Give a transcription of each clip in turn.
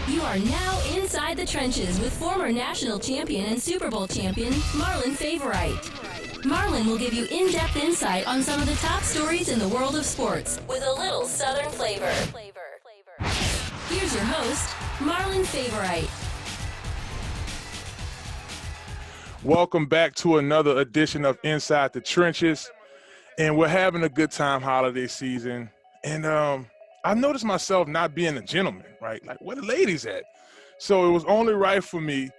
You are now inside the trenches with former national champion and Super Bowl champion, Marlon Favorite. Marlon will give you in-depth insight on some of the top stories in the world of sports with a little Southern flavor. Here's your host, Marlon Favorite. Welcome back to another edition of Inside the Trenches. And we're having a good time holiday season. And I noticed myself not being a gentleman, right? Like, where the ladies at? So it was only right for me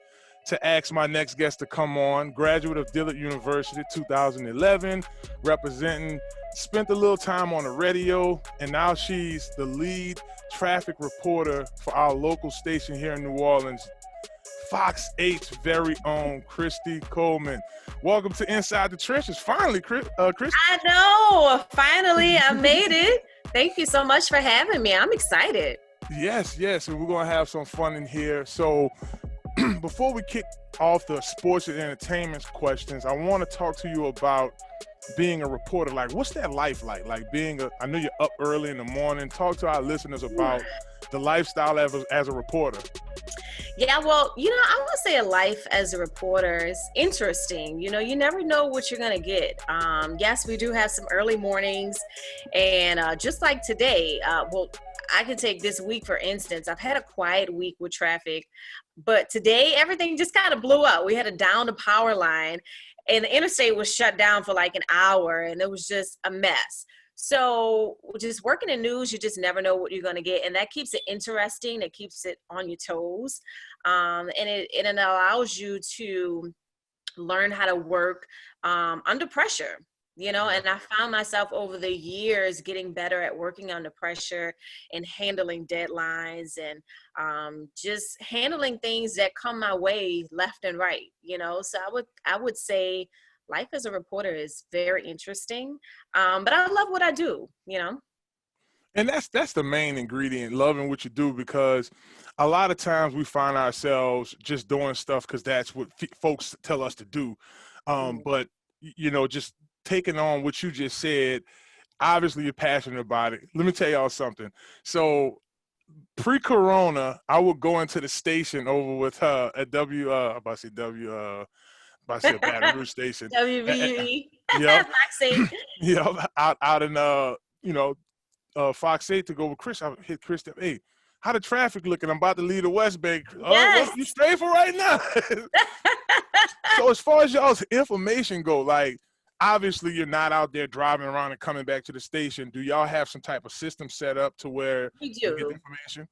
to ask my next guest to come on, graduate of Dillard University, 2011, representing, spent a little time on the radio, and now she's the lead traffic reporter for our local station here in New Orleans, Fox 8's very own Kristi Coleman. Welcome to Inside the Trenches. Finally, Kristi. I know. Finally, I made it. Thank you so much for having me. I'm excited. Yes. And we're going to have some fun in here. So before we kick off the sports and entertainment questions, I want to talk to you about being a reporter. Like, what's that life like? Like I know you're up early in the morning. Talk to our listeners about the lifestyle as a reporter. Yeah, well, I would say a life as a reporter is interesting. You never know what you're going to get. Yes, we do have some early mornings. And just like today, I can take this week, for instance. I've had a quiet week with traffic. But today, everything just kind of blew up. We had to down the power line. And the interstate was shut down for like an hour. And it was just a mess. So just working in news, you just never know what you're going to get. And that keeps it interesting. It keeps it on your toes. And it allows you to learn how to work under pressure, and I found myself over the years getting better at working under pressure and handling deadlines and just handling things that come my way left and right, So I would say life as a reporter is very interesting, but I love what I do, And that's the main ingredient, loving what you do, because a lot of times we find ourselves just doing stuff because that's what folks tell us to do. But, just taking on what you just said, obviously you're passionate about it. Let me tell y'all something. So pre-corona, I would go into the station over with her at Baton Rouge Station. WVUE. Yep. Fox 8. Yep. Out in Fox 8 to go with Chris. I hit Chris up. Hey, how the traffic looking? I'm about to leave the West Bank. Yes. Well, you straight for right now. So as far as y'all's information go, like, obviously you're not out there driving around and coming back to the station. Do y'all have some type of system set up to where We you do. get the information?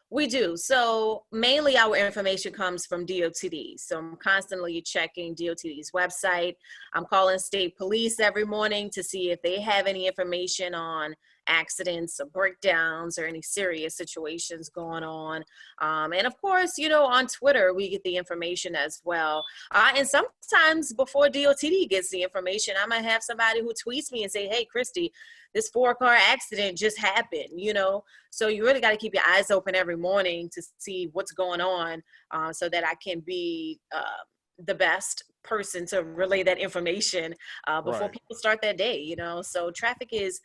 We do. So mainly our information comes from DOTD. So I'm constantly checking DOTD's website. I'm calling state police every morning to see if they have any information on accidents or breakdowns or any serious situations going on. And of course, on Twitter, we get the information as well. And sometimes before DOTD gets the information, I might have somebody who tweets me and say, hey, Kristi, this 4-car accident just happened, So you really got to keep your eyes open every morning to see what's going on so that I can be the best person to relay that information before people start their day, So traffic is,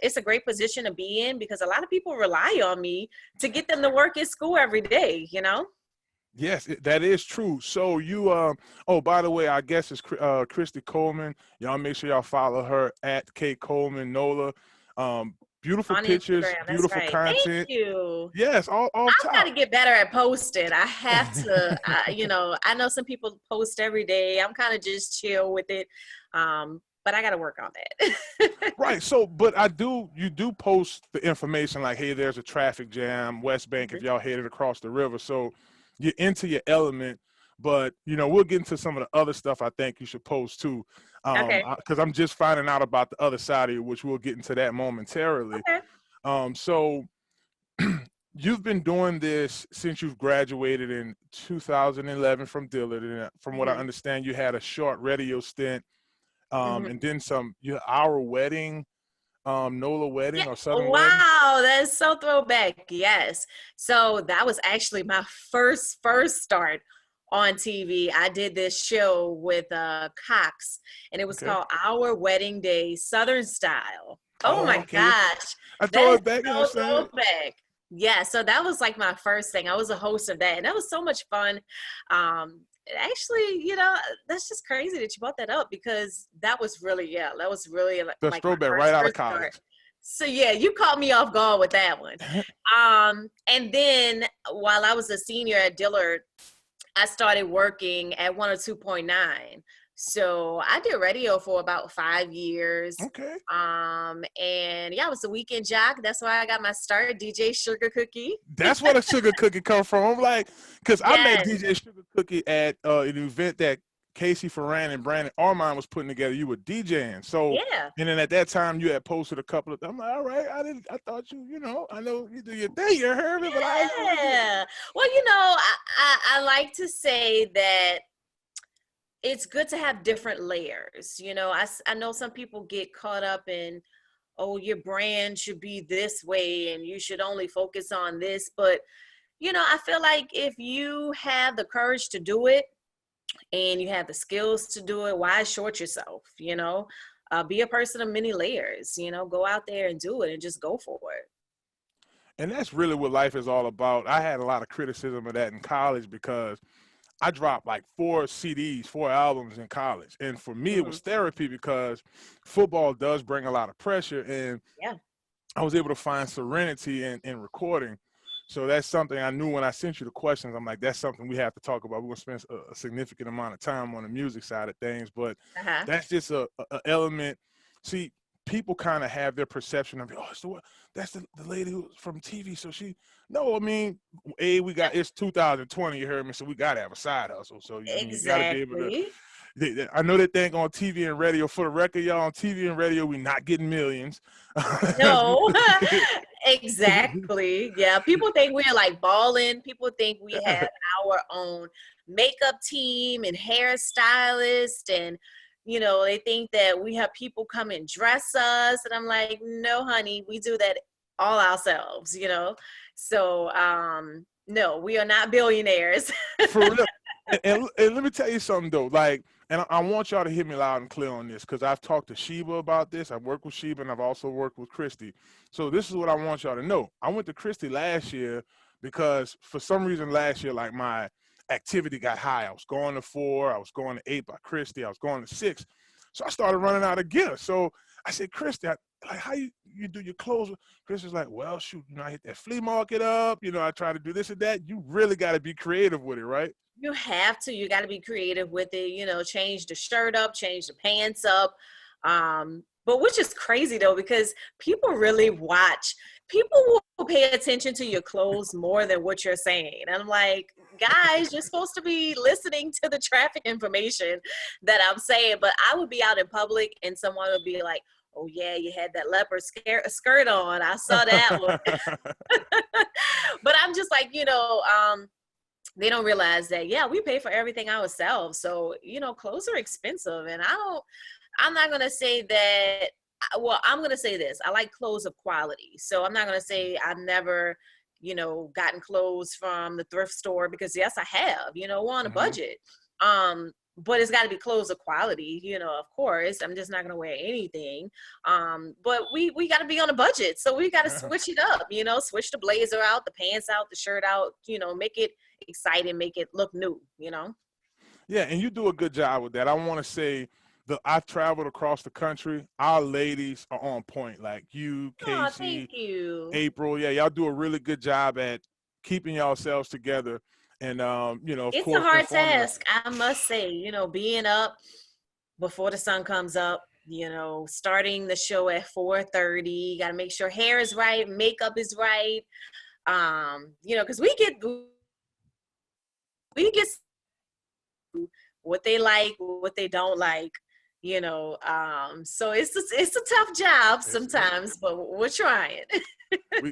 it's a great position to be in because a lot of people rely on me to get them to work at school every day, Yes, that is true. So you, by the way, our guest is Kristi Coleman. Y'all make sure y'all follow her at K Coleman Nola. Beautiful on pictures, Instagram. beautiful That's right. content. Thank you. Yes, all I'm top. trying to get better at posting. I have to, I know some people post every day. I'm kind of just chill with it. But I got to work on that. Right. So, but you do post the information like, hey, there's a traffic jam, West Bank, if y'all headed across the river. So you're into your element, but, we'll get into some of the other stuff I think you should post too. Okay. Because I'm just finding out about the other side of you, which we'll get into that momentarily. Okay. So you've been doing this since you've graduated in 2011 from Dillard. And from what I understand, you had a short radio stint. And then our wedding, NOLA wedding or Southern wedding. Wow, that's so throwback. Yes. So that was actually my first start on TV. I did this show with Cox, and it was called Our Wedding Day Southern Style. Oh my gosh. I throw it back. So throwback. Yeah, so that was like my first thing. I was a host of that, and that was so much fun. Actually, that's just crazy that you brought that up because that was really That's like my throwback right first out of first start. college. So yeah, you caught me off guard with that one. And then while I was a senior at Dillard, I started working at 102.9. So I did radio for about 5 years. Okay. And yeah, I was a weekend jock. That's why I got my start, DJ Sugar Cookie. That's where the Sugar Cookie come from. I'm like, because I met Yes. DJ Sugar Cookie at an event that Casey Ferran and Brandon Armand was putting together. You were DJing. So, Yeah. and then at that time you had posted a couple of, I'm like, all right, I thought I know you do your thing, you heard me, but I ain't know you. Yeah. Well, I like to say that it's good to have different layers. I know some people get caught up in, oh, your brand should be this way and you should only focus on this. But, I feel like if you have the courage to do it and you have the skills to do it, why short yourself? Be a person of many layers, go out there and do it and just go for it. And that's really what life is all about. I had a lot of criticism of that in college because I dropped like 4 CDs, 4 albums in college. And for me, it Hmm. was therapy because football does bring a lot of pressure. And Yeah. I was able to find serenity in recording. So that's something I knew when I sent you the questions. I'm like, that's something we have to talk about. We're going to spend a significant amount of time on the music side of things. But Uh-huh. that's just a element. See, people kind of have their perception of, oh, so what? That's the lady who's from TV. So no, I mean, it's 2020, you heard me, so we got to have a side hustle. So you got to be able to, Exactly. I know they think on TV and radio, for the record, y'all, on TV and radio, we not getting millions. No, exactly. Yeah, people think we're like balling. People think we have our own makeup team and hairstylist, and they think that we have people come and dress us. And I'm like, no, honey, we do that all ourselves. So, no, we are not billionaires. For real. And let me tell you something though, like, and I want y'all to hear me loud and clear on this because I've talked to Sheba about this. I've worked with Sheba and I've also worked with Kristi. So this is what I want y'all to know. I went to Kristi last year because for some reason last year, like my activity got high. I was going to 4, I was going to 8 by Kristi, I was going to 6. So I started running out of gear. So I said, Kristi, like how you do your clothes? Kristi's like, well, shoot, I hit that flea market up. I try to do this and that. You really got to be creative with it, right? You have to. You got to be creative with it. Change the shirt up, change the pants up. But which is crazy though, because people really watch. People will pay attention to your clothes more than what you're saying. And I'm like, guys, you're supposed to be listening to the traffic information that I'm saying. But I would be out in public and someone would be like, oh yeah, you had that leopard skirt on. I saw that one. But I'm just like, they don't realize that, yeah, we pay for everything ourselves. So, clothes are expensive. And I'm not going to say that, well, I'm going to say this. I like clothes of quality. So I'm not going to say I've never, gotten clothes from the thrift store because yes, I have, we're on a budget. But it's got to be clothes of quality, of course. I'm just not going to wear anything. But we got to be on a budget. So we got to switch it up, switch the blazer out, the pants out, the shirt out, make it exciting, make it look new. Yeah, and you do a good job with that. I want to say I've traveled across the country. Our ladies are on point. Like you, Oh, thank Casey, you. April. Yeah, y'all do a really good job at keeping yourselves together. And, of It's a course, hard informing us. task, I must say, being up before the sun comes up, starting the show at 4:30, got to make sure hair is right, makeup is right. Because we get what they like, what they don't like, so it's a tough job sometimes, but we're trying.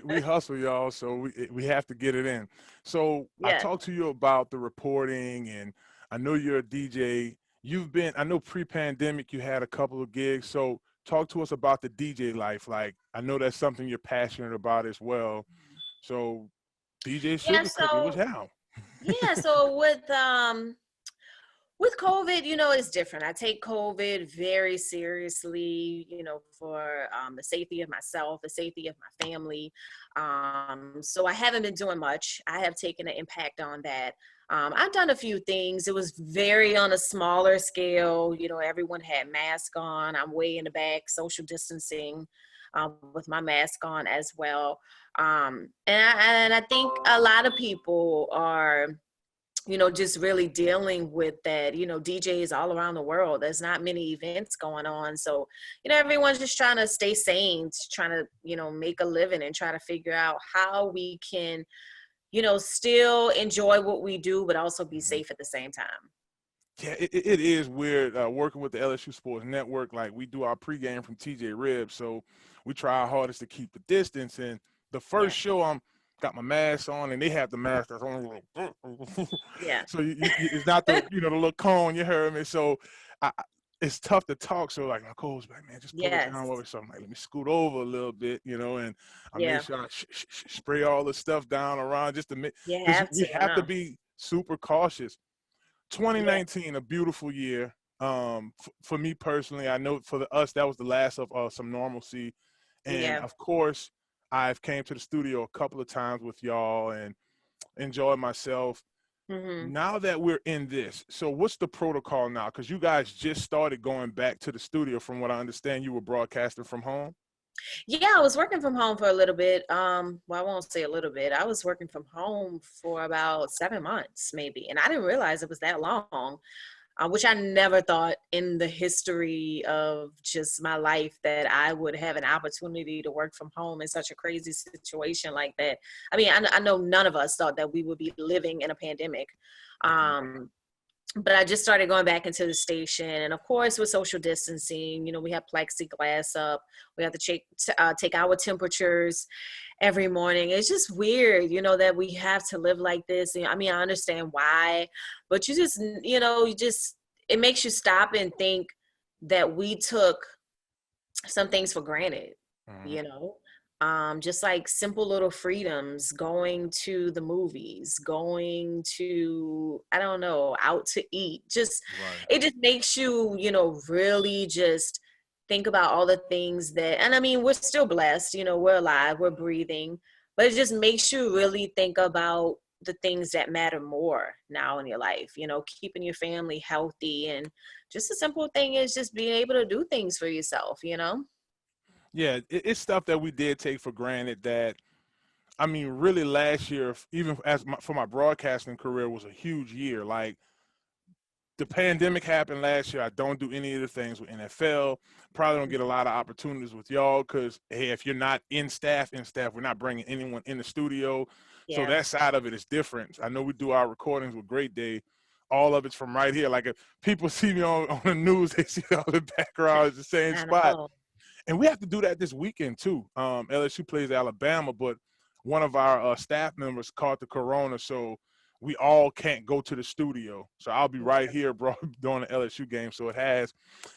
We hustle, y'all, so we have to get it in. So I Yeah. talked to you about the reporting, and I know you're a DJ. I know pre-pandemic you had a couple of gigs. So talk to us about the DJ life. Like I know that's something you're passionate about as well. So DJ Yeah, Sugar Cookie, what's so how? yeah, so With COVID, it's different. I take COVID very seriously, for the safety of myself, the safety of my family. So I haven't been doing much. I have taken an impact on that. I've done a few things. It was very on a smaller scale. Everyone had masks on. I'm way in the back, social distancing, with my mask on as well. And I think a lot of people are just really dealing with that, DJs all around the world. There's not many events going on. So, everyone's just trying to stay sane, trying to, make a living and try to figure out how we can, still enjoy what we do, but also be safe at the same time. Yeah, it is weird working with the LSU Sports Network. Like, we do our pregame from TJ Ribbs, so we try our hardest to keep the distance. And the Yeah. first show, I'm got my mask on, and they have the mask that's on. Yeah. So it's not the the little cone. You heard me. So it's tough to talk. So like my coach, like, man, just pull it down Yes. over. So I'm like, let me scoot over a little bit, and I make Yeah. sure I spray all the stuff down around just to make, You because have we to, have to be super cautious. Yeah. 2019, a beautiful year. For me personally, I know for us that was the last of some normalcy, and Yeah. of course, I've came to the studio a couple of times with y'all and enjoyed myself. Hmm. Now that we're in this, so what's the protocol now? Because you guys just started going back to the studio. From what I understand, you were broadcasting from home. Yeah, I was working from home for a little bit. Well, I won't say a little bit. I was working from home for about 7 months, maybe, and I didn't realize it was that long. Which I never thought in the history of just my life that I would have an opportunity to work from home in such a crazy situation like that. I mean, I know none of us thought that we would be living in a pandemic. Mhm. Um, but I just started going back into the station. And of course, with social distancing, we have plexiglass up. We have to take our temperatures every morning. It's just weird, that we have to live like this. I mean, I understand why, but it makes you stop and think that we took some things for granted, Mhm. you know? Just like simple little freedoms, going to the movies, going to, I don't know, out to eat. Right. It just makes you, really just think about all the things that, and I mean, we're still blessed, we're alive, we're breathing, but it just makes you really think about the things that matter more now in your life, keeping your family healthy. And just a simple thing is just being able to do things for yourself. Yeah, it's stuff that we did take for granted. That, I mean, really, last year, even for my broadcasting career, was a huge year. Like, the pandemic happened last year. I don't do any of the things with NFL. Probably don't get a lot of opportunities with y'all because, hey, if you're not in staff, we're not bringing anyone in the studio. So Yeah. that side of it is different. I know we do our recordings with Great Day. All of it's from right here. Like, if people see me on the news, they see all the background is the same I spot. know. And we have to do that this weekend too. LSU plays Alabama, but one of our staff members caught the corona, so we all can't go to the studio. So I'll be right here, bro, during the LSU game. So it has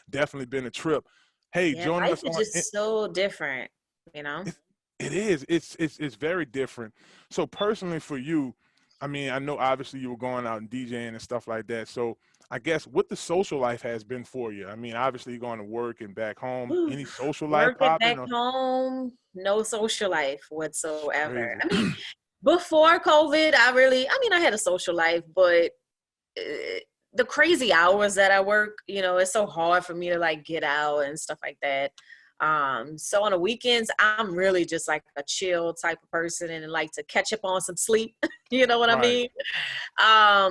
definitely been a trip. Hey, Yeah, joining life us is on just so different. it, it is. It's very different. So personally for you, I mean, I know obviously you were going out and DJing and stuff like that. So I guess what the social life has been for you. I mean, obviously you're going to work and back home. Whew. Any social life Working popping? back Or home, no social life it's whatsoever. crazy. I mean, before COVID, I had a social life, but the crazy hours that I work, it's so hard for me to like get out and stuff like that. So on the weekends, I'm really just like a chill type of person and like to catch up on some sleep. You know what I Right.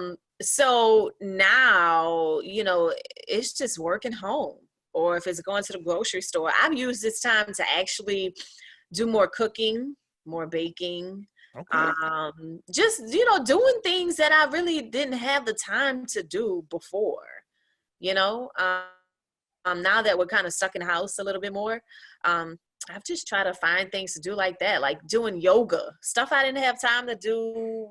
mean? So now, it's just working home. Or if it's going to the grocery store, I've used this time to actually do more cooking, more baking, Okay. just, doing things that I really didn't have the time to do before, you know? Now that we're kind of stuck in the house a little bit more, I've just tried to find things to do like that, like doing yoga, stuff I didn't have time to do,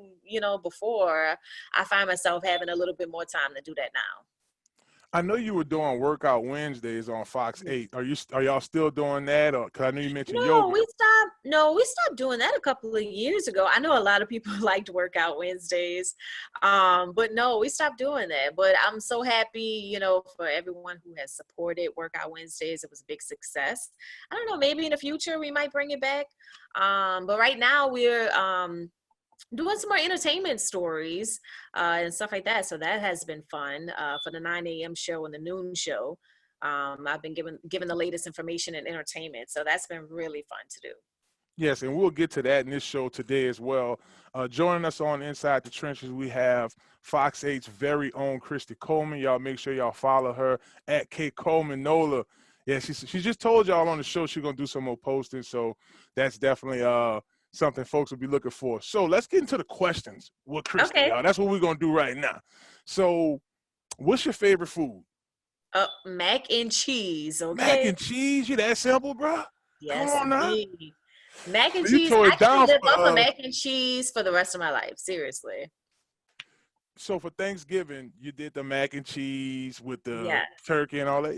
before. I find myself having a little bit more time to do that now. I know you were doing workout Wednesdays on Fox 8. Are y'all still doing that? Or because I know you mentioned No, yoga. we stopped. No, we stopped doing that a couple of years ago. I know a lot of people liked workout Wednesdays, but no, we stopped doing that. But I'm so happy, for everyone who has supported workout Wednesdays. It was a big success. I don't know, maybe in the future we might bring it back. But right now we're doing some more entertainment stories and stuff like that. So that has been fun for the 9 a.m. show and the noon show. I've been given the latest information and entertainment. So that's been really fun to do. Yes, and we'll get to that in this show today as well. Joining us on Inside the Trenches, we have Fox 8's very own Kristi Coleman. Y'all make sure y'all follow her at K Coleman Nola. Yeah, she just told y'all on the show she's gonna do some more posting, so that's definitely something folks will be looking for. So let's get into the questions with Kristi. Okay. Y'all. That's what we're gonna do right now. So, what's your favorite food? Mac and cheese. Okay. Mac and cheese. You that simple, bro? Yes, Come on now. indeed. Mac and So you cheese. tore I it down can live for, off of mac and cheese for the rest of my life. Seriously. So for Thanksgiving, you did the mac and cheese with the Yes. turkey and all that.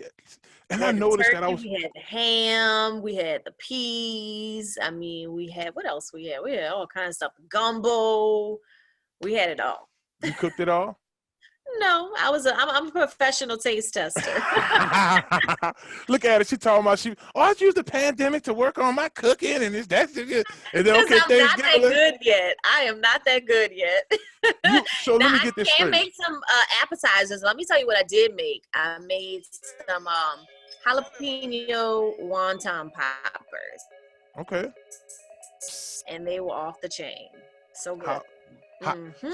And We I had the noticed that turkey, we had the ham, we had the peas. I mean, we had what else we had? We had all kinds of stuff. Gumbo. We had it all. You cooked it all? No, I'm a professional taste tester. Look at it. She talking about I used the pandemic to work on my cooking and that's good. And then okay, I'm not that Thanksgiving. good yet. I am not that good yet. So Now, let me get this I can straight. make some appetizers. Let me tell you what I did make. I made some jalapeno wonton poppers. Okay. And they were off the chain. So good.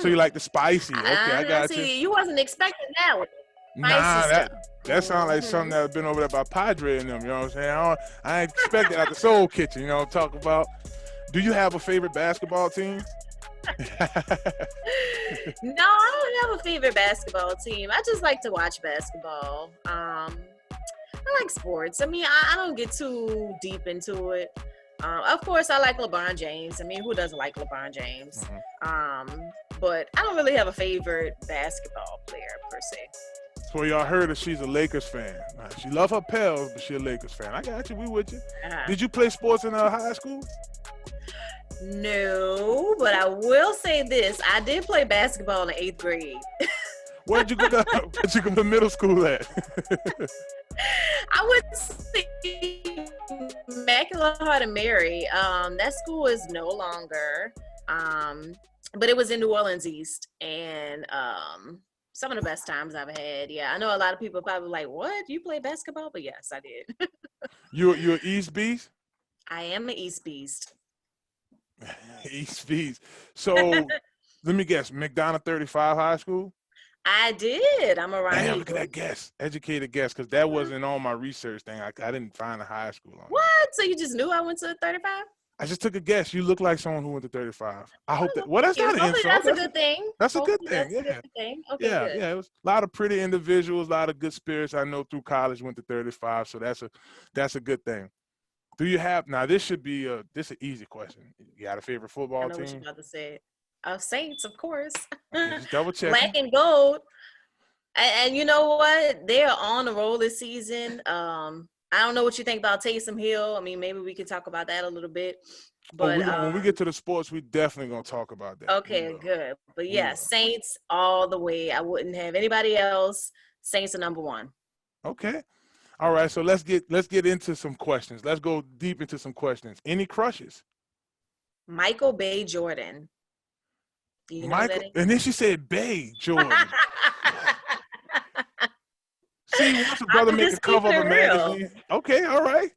So you like the spicy? Okay, I got you. See, you wasn't expecting that one. Nah, that sounds like something that had been over there by Padre and them. You know what I'm saying? I ain't expect that at the Soul Kitchen. You know what I'm talking about? Do you have a favorite basketball team? No, I don't have a favorite basketball team. I just like to watch basketball. I like sports. I mean, I don't get too deep into it. Of course, I like LeBron James. I mean, who doesn't like LeBron James? But I don't really have a favorite basketball player per se. So y'all heard that she's a Lakers fan. She love her Pels, but she a Lakers fan. I got you. We with you. Did you play sports in high school? No, but I will say this. I did play basketball in the 8th grade. Where'd you go to middle school at? I would say Immaculate Heart of Mary. That school is no longer. But it was in New Orleans East. And some of the best times I've had. Yeah, I know a lot of people probably like, what? You play basketball? But yes, I did. You're an East Beast? I am an East Beast. East Beast. So let me guess, McDonough 35 High School? I did. I'm around. Damn, look at that guess. Educated guess, because that wasn't on my research thing. I didn't find a high school on What? So you just knew I went to 35? I just took a guess. You look like someone who went to 35. I hope that. Well, that's not an insult. That's a good thing. That's a good thing. That's Yeah. a good thing. Okay, Yeah, good. yeah. It was a lot of pretty individuals, a lot of good spirits. I know through college went to 35, so that's a good thing. Do you have now? This should be this an easy question. You got a favorite football I know team? what you're about to say. Saints, of course. Just double check. Black and gold. And you know what? They are on the roll this season. I don't know what you think about Taysom Hill. I mean, maybe we could talk about that a little bit. But when we get to the sports, we definitely gonna talk about that. Okay, good. But yeah, Saints all the way. I wouldn't have anybody else. Saints are number one. Okay. All right. So let's get into some questions. Let's go deep into some questions. Any crushes? Michael Bay Jordan. Do you know that? And then she said Bay Jordan. See, once a brother make a cover of a magazine. Okay, all right.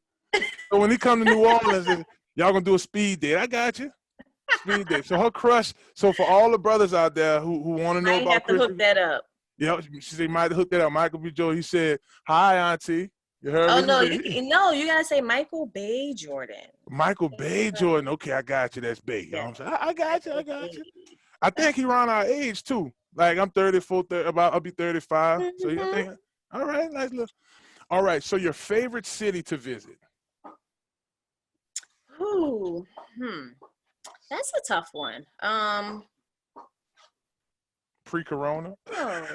So when he come to New Orleans, y'all gonna do a speed date. I got you. Speed date. So her crush. So for all the brothers out there who want to know about have to hook that up. Yeah, she said might hook that up. Michael B. Jordan. He said, "Hi, Auntie." You heard me? No, you gotta say Michael Bay Jordan. Michael Bay Jordan. Okay, I got you. That's Bay. You know what I'm saying? I got you. I got you. I think he around our age too. Like I'm 34, I'll be 35. So you think? All right, nice look. All right, so your favorite city to visit? Ooh, that's a tough one. Pre-corona? Oh.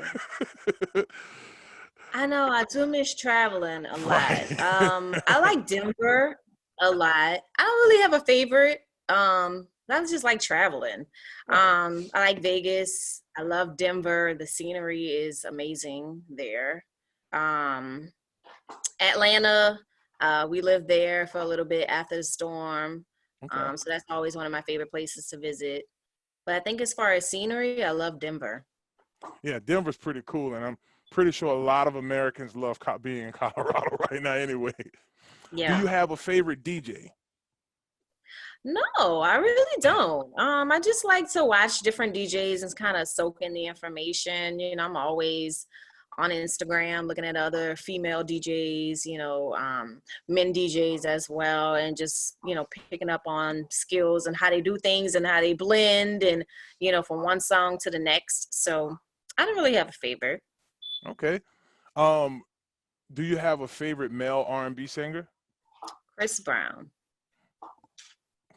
I know I do miss traveling a lot. Right. I like Denver a lot. I don't really have a favorite. I just like traveling. Right. I like Vegas. I love Denver. The scenery is amazing there. Um, Atlanta, we lived there for a little bit after the storm. Okay. So that's always one of my favorite places to visit. But I think as far as scenery, I love Denver. Yeah, Denver's pretty cool, and I'm pretty sure a lot of Americans love being in Colorado right now. Anyway, do you Yeah. have a favorite DJ? No, I really don't. I just like to watch different DJs and kind of soak in the information. I'm always on Instagram looking at other female DJs, men DJs as well, and just, picking up on skills and how they do things and how they blend and, from one song to the next. So I don't really have a favorite. Okay. Um, do you have a favorite male R&B singer? Chris Brown.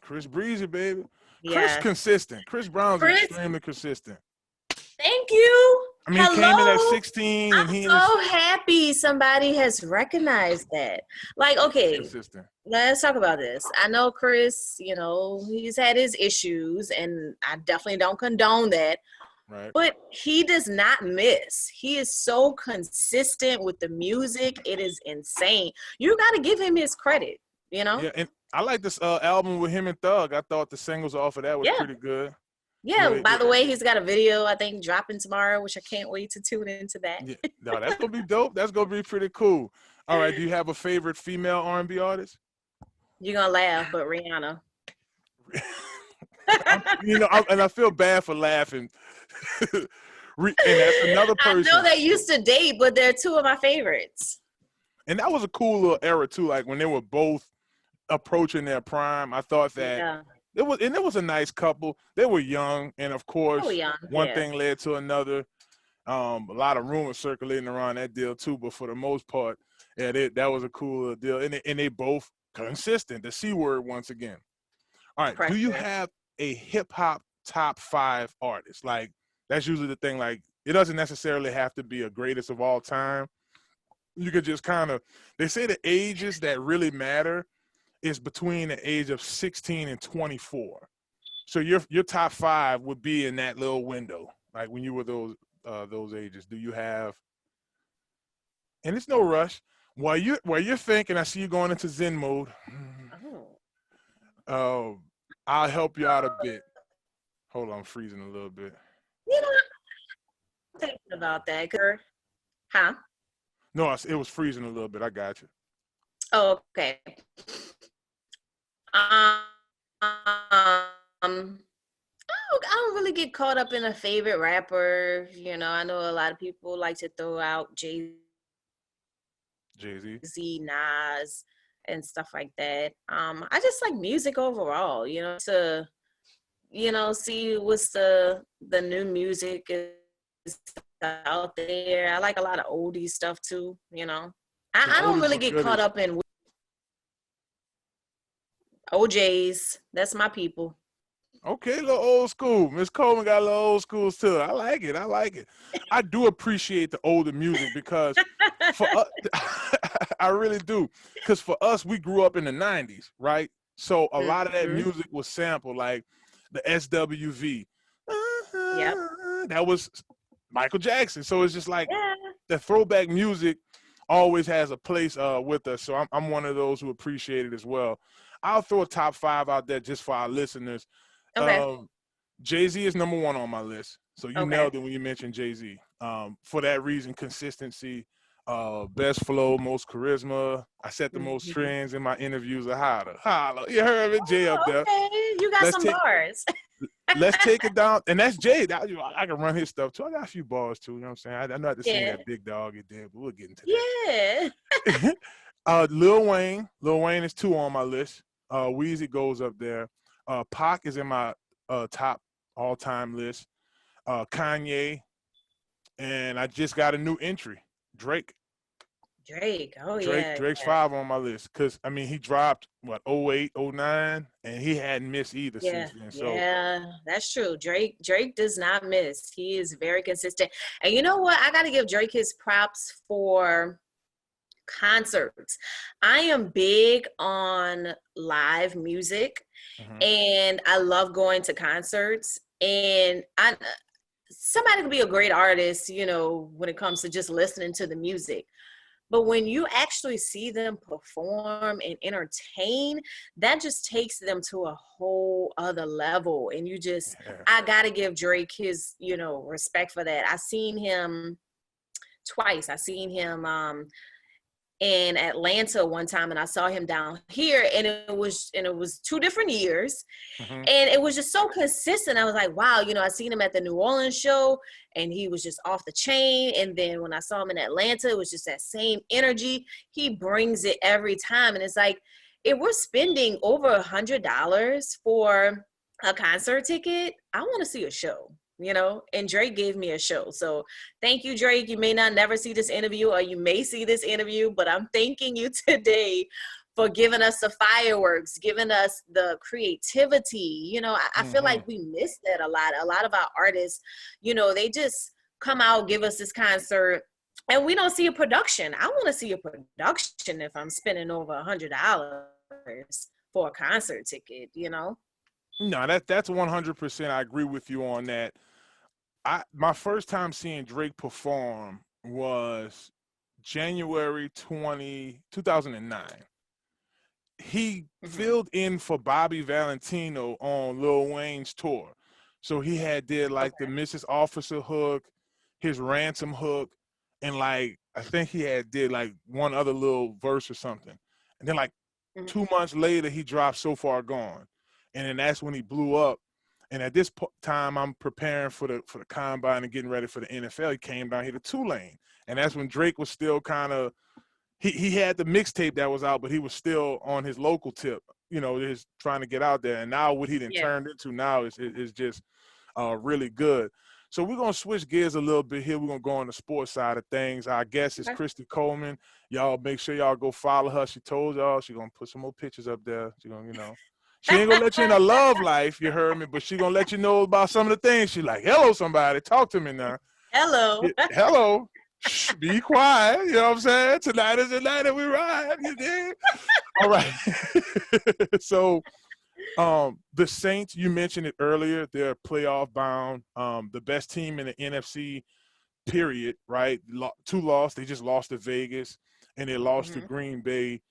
Chris Breezy, baby. Chris Yes. consistent. Chris Brown's Chris, extremely consistent. thank you. I mean, he came in at Hello. 16, and I'm he is so happy somebody has recognized that. Like, okay, consistent. let's talk about this. I know Chris, he's had his issues, and I definitely don't condone that, Right. but he does not miss. He is so consistent with the music. It is insane. You got to give him his credit, Yeah, and I like this album with him and Thug. I thought the singles off of that was Yeah. pretty good. Yeah, by the way, he's got a video, I think, dropping tomorrow, which I can't wait to tune into that. Yeah, no, that's gonna be dope. That's gonna be pretty cool. All right, do you have a favorite female R&B artist? You're going to laugh, but Rihanna. And I feel bad for laughing. And that's another person. I know they used to date, but they're two of my favorites. And that was a cool little era too. Like when they were both approaching their prime, I thought that it was a nice couple. They were young, and of course, one thing led to another. A lot of rumors circulating around that deal too, but for the most part, yeah, that was a cool little deal. And they both consistent. The C word once again. All right, do you have a hip hop top 5 artist? Like that's usually the thing. Like it doesn't necessarily have to be a greatest of all time. You could just kind of, they say the ages that really matter is between the age of 16 and 24. So your top 5 would be in that little window, like when you were those ages. Do you have? And it's no rush. While you're thinking, I see you going into Zen mode. I'll help you out a bit. Hold on, I'm freezing a little bit. I'm thinking about that. Huh? No, it was freezing a little bit. I got you. Oh, okay. I don't really get caught up in a favorite rapper. I know a lot of people like to throw out Jay-Z, Nas, and stuff like that. I just like music overall, to, see what's the new music is out there. I like a lot of oldie stuff too, I don't really get caught up in OJs. That's my people. Okay, a little old school. Miss Coleman got a little old school too. I like it. I do appreciate the older music because for us, I really do. Because for us, we grew up in the 90s, right? So a lot of that music was sampled, like the SWV. Yep. That was Michael Jackson. So it's just like the throwback music always has a place with us. So I'm one of those who appreciate it as well. I'll throw a top 5 out there just for our listeners. Okay. Jay-Z is number 1 on my list. So you nailed it when you mentioned Jay-Z. For that reason, consistency, best flow, most charisma. I set the most trends in my interviews. Holla. You heard it, Jay up there. Okay, you got some bars. Let's take it down. And that's Jay. I can run his stuff too. I got a few bars too. You know what I'm saying? I know how to sing that big dog in there, but we'll get into that. Yeah. Lil Wayne. Lil Wayne is 2 on my list. Weezy goes up there. Pac is in my top all-time list. Kanye. And I just got a new entry. Drake. Drake. Oh Drake, yeah, Drake's yeah, 5 on my list because I mean he dropped what 08, 09, and he hadn't missed either yeah, since then. So yeah. That's true. Drake does not miss. He is very consistent. And you know what? I got to give Drake his props for concerts. I am big on live music, mhm. and I love going to concerts. And I somebody could be a great artist, you know, when it comes to just listening to the music. But when you actually see them perform and entertain, that just takes them to a whole other level. And Yeah. I gotta give Drake his, you know, respect for that. I seen him twice. I seen him in Atlanta one time, and I saw him down here, and it was 2 different years, Mhm. and it was just so consistent. I was like, wow, you know, I seen him at the New Orleans show, and he was just off the chain. And then when I saw him in Atlanta, it was just that same energy. He brings it every time, and it's like if we're spending over $100 for a concert ticket, I want to see a show. You know, and Drake gave me a show. So thank you, Drake. You may not never see this interview, or you may see this interview, but I'm thanking you today for giving us the fireworks, giving us the creativity. You know, I feel Mhm. like we miss that a lot. A lot of our artists, you know, they just come out, give us this concert, and we don't see a production. I want to see a production if I'm spending over $100 for a concert ticket, you know? No, that's 100%. I agree with you on that. My first time seeing Drake perform was January 2009. He Hmm. filled in for Bobby Valentino on Lil Wayne's tour. So he had did like the Okay. Mrs. Officer hook, his ransom hook, and like I think he had did like one other little verse or something. And then like Hmm. 2 months later he dropped So Far Gone. And then that's when he blew up. And at this time I'm preparing for the combine and getting ready for the NFL. He came down here to Tulane. And that's when Drake was still kind of he had the mixtape that was out, but he was still on his local tip, you know, just trying to get out there. And now what he done Yeah. turned into now is just really good. So we're gonna switch gears a little bit here. We're gonna go on the sports side of things. Our guest is Okay. Kristi Coleman. Y'all make sure y'all go follow her. She told y'all she gonna put some more pictures up there. She gonna, you know, she ain't gonna let you in her love life, you heard me, but she gonna let you know about some of the things she like. Hello, somebody, talk to me now. Hello. Hello. Shh, be quiet. You know what I'm saying? Tonight is the night that we ride. You dig? All right. So, the Saints, you mentioned it earlier. They're playoff bound. The best team in the NFC. Period. Right? Two lost. They just lost to Vegas, and they lost to Hmm. Green Bay.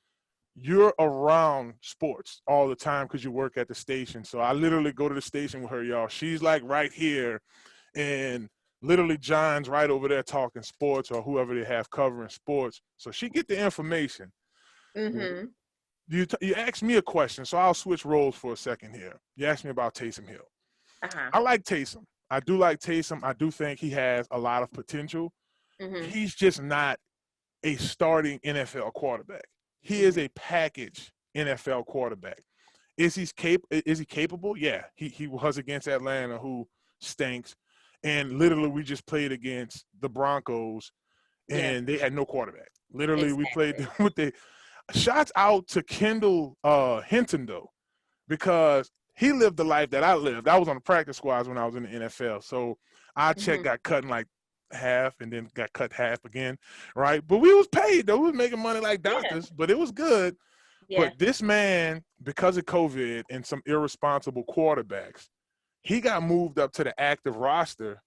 You're around sports all the time because you work at the station. So I literally go to the station with her, y'all. She's like right here, and literally John's right over there talking sports or whoever they have covering sports. So she get the information. Hmm. You asked me a question, so I'll switch roles for a second here. You asked me about Taysom Hill. Uh-huh. I like Taysom. I do like Taysom. I do think he has a lot of potential. Hmm. He's just not a starting NFL quarterback. He is Hmm. a package NFL quarterback. Is he capable? Yeah. He was against Atlanta who stinks. And literally we just played against the Broncos Yeah, and they had no quarterback. Literally we played exactly. them with the shots out to Kendall Hinton though, because he lived the life that I lived. I was on the practice squads when I was in the NFL. So our check Hmm. got cut in like half and then got cut half again, right? But we was paid though. We was making money like Yeah, doctors, but it was good. yeah. But this man, because of COVID and some irresponsible quarterbacks, he got moved up to the active roster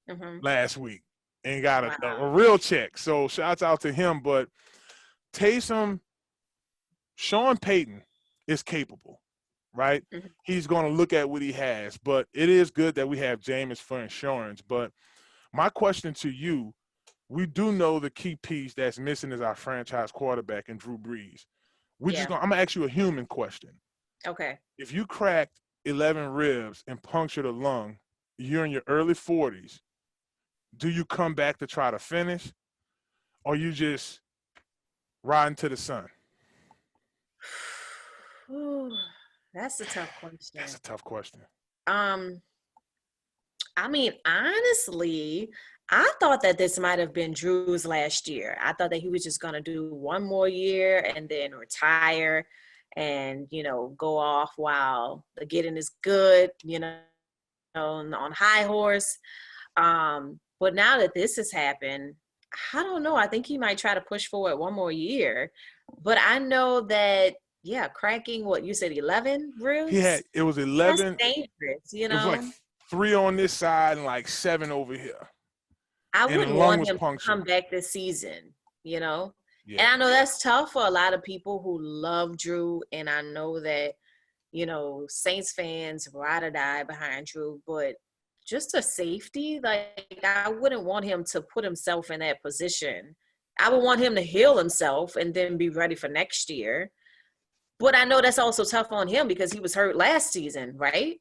Hmm. last week and got Wow. a real check. So shouts out to him. But Taysom, Sean Payton is capable, right? Hmm. He's going to look at what he has. But it is good that we have Jameis for insurance. But my question to you, we do know the key piece that's missing is our franchise quarterback in Drew Brees. Yeah. I'm gonna ask you a human question. Okay. If you cracked 11 ribs and punctured a lung, you're in your early 40s, do you come back to try to finish or you just riding to the sun? Ooh, that's a tough That's question. a tough question. Um, I mean, honestly, I thought that this might have been Drew's last year. I thought that he was just going to do one more year and then retire and, go off while the getting is good, on high horse. But now that this has happened, I don't know. I think he might try to push forward one more year. But I know that, yeah, cracking what you said, 11 ribs? It was That's 11. dangerous, It was like 3 on this side and like 7 over here. I And the wouldn't lung want was him to punctured. come back this season, And Yeah. I know that's tough for a lot of people who love Drew. And I know that, Saints fans ride or die behind Drew, but just a safety, like I wouldn't want him to put himself in that position. I would want him to heal himself and then be ready for next year. But I know that's also tough on him because he was hurt last season, right?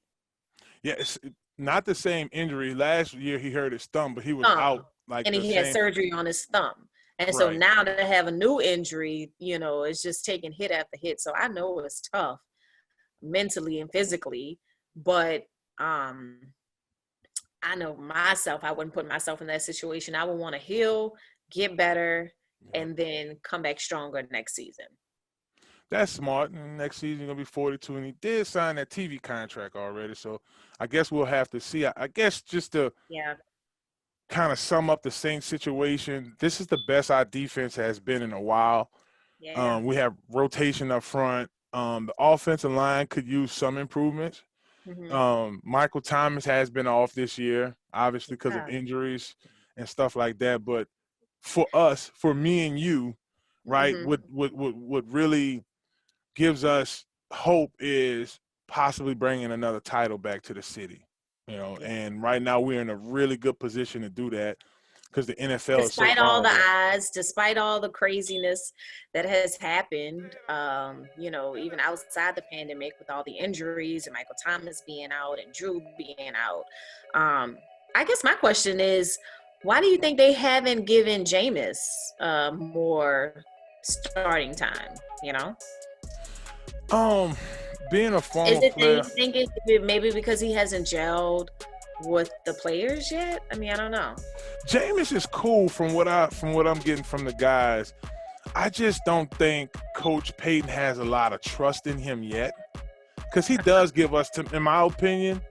Yeah, it's not the same injury. Last year he hurt his thumb, but he was out like and the he had same. surgery on his thumb. And so Right. now to have a new injury, it's just taking hit after hit. So I know it's tough mentally and physically, but I know myself, I wouldn't put myself in that situation. I would want to heal, get better, and then come back stronger next season. That's smart. And next season, he's going to be 42, and he did sign that TV contract already. So I guess we'll have to see. I guess just to kind of sum up the Saints situation, this is the best our defense has been in a while. Yeah. We have rotation up front. The offensive line could use some improvements. Michael Thomas has been off this year, obviously because of injuries and stuff like that. But for us, for me and you, right, what really gives us hope is possibly bringing another title back to the city, and right now we're in a really good position to do that because the NFL is so despite all the vulnerable. odds, despite all the craziness that has happened, even outside the pandemic with all the injuries and Michael Thomas being out and Drew being out, I guess my question is, why do you think they haven't given Jameis more starting time? Being a former Is it player, that you think it maybe because he hasn't gelled with the players yet? I mean, I don't know. Jameis is cool from what I'm getting from the guys. I just don't think Coach Payton has a lot of trust in him yet, because he does give us, in my opinion,